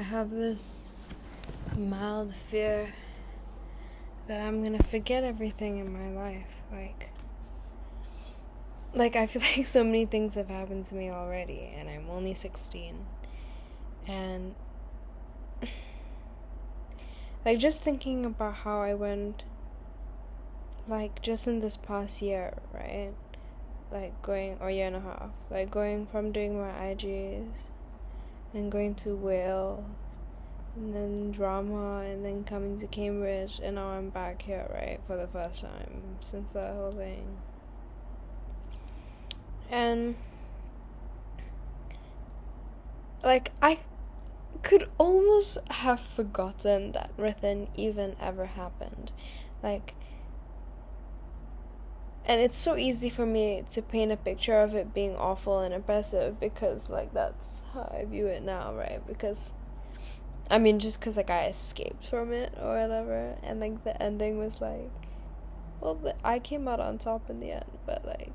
have this mild fear that I'm gonna forget everything in my life. Like I feel like so many things have happened to me already, and I'm only 16. And like just thinking about how I went, like just in this past year, right? Like going, or year and a half, like going from doing my IGs and going to Wales and then drama and then coming to Cambridge, and now I'm back here, right, for the first time since that whole thing. And like I could almost have forgotten that Rithan even ever happened. Like, and it's so easy for me to paint a picture of it being awful and oppressive because like that's how I view it now, right? Because I mean, just because like I escaped from it or whatever, and like the ending was like, well, I came out on top in the end, but like,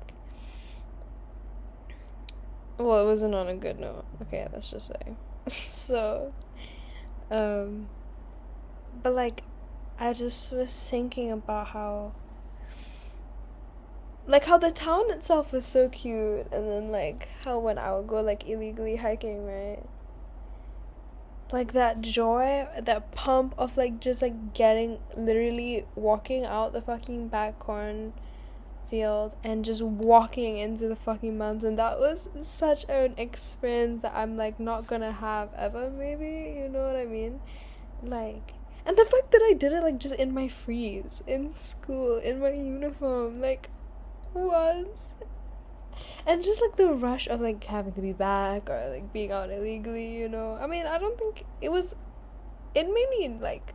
well, it wasn't on a good note. Okay, let's just say. So, but like, I just was thinking about how the town itself was so cute, and then like how when I would go like illegally hiking, right? Like that joy, that pump of like just like literally walking out the fucking back corn field and just walking into the fucking mountain. That was such an experience that I'm like not gonna have ever, maybe, you know what I mean? Like, and the fact that I did it like just in my freeze, in school, in my uniform, like, what? And just like the rush of like having to be back or like being out illegally, you know. I mean, I don't think it made me like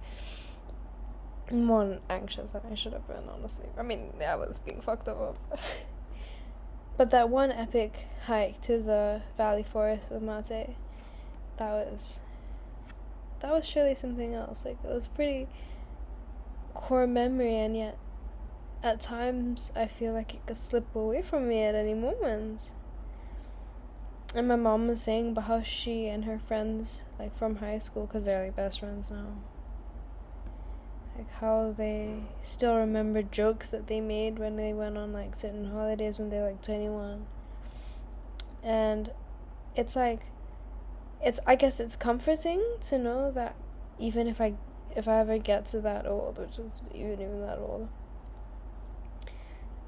more anxious than I should have been, honestly. I mean, I was being fucked up. But that one epic hike to the Valley Forest of Mate, that was surely something else. Like, it was pretty core memory, and yet at times I feel like it could slip away from me at any moment. And my mom was saying about how she and her friends, like from high school, because they're like best friends now, like how they still remember jokes that they made when they went on like certain holidays when they were like 21. And it's like, I guess it's comforting to know that even if I ever get to that old, which is even that old,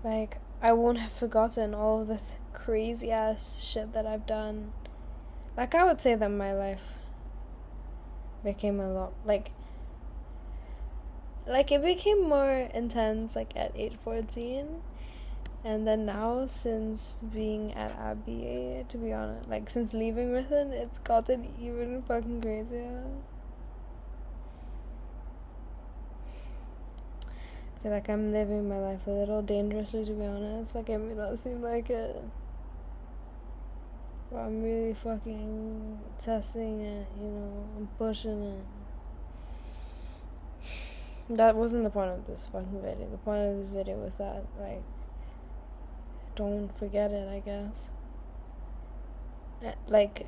like I won't have forgotten all of the crazy ass shit that I've done. Like, I would say that my life became a lot like it became more intense like at 8-14, and then now since being at Abbey, to be honest, like since leaving Rithan, it's gotten even fucking crazier. I feel like I'm living my life a little dangerously, to be honest. Like, it may not seem like it, but I'm really fucking testing it, you know. I'm pushing it. That wasn't the point of this fucking video. The point of this video was that, like, don't forget it, I guess. Like,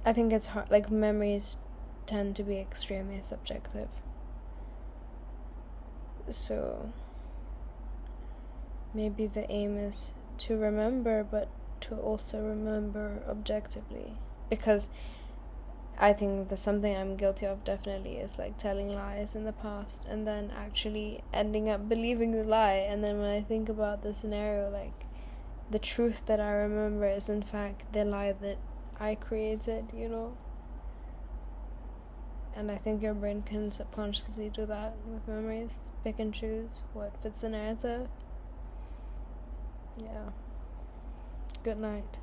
I think it's hard. Like, memories tend to be extremely subjective. So, maybe the aim is to remember, but to also remember objectively. Because I think that's something I'm guilty of, definitely, is like telling lies in the past and then actually ending up believing the lie. And then when I think about the scenario, like, the truth that I remember is in fact the lie that I created, you know? And I think your brain can subconsciously do that with memories, pick and choose what fits the narrative. Yeah. Good night.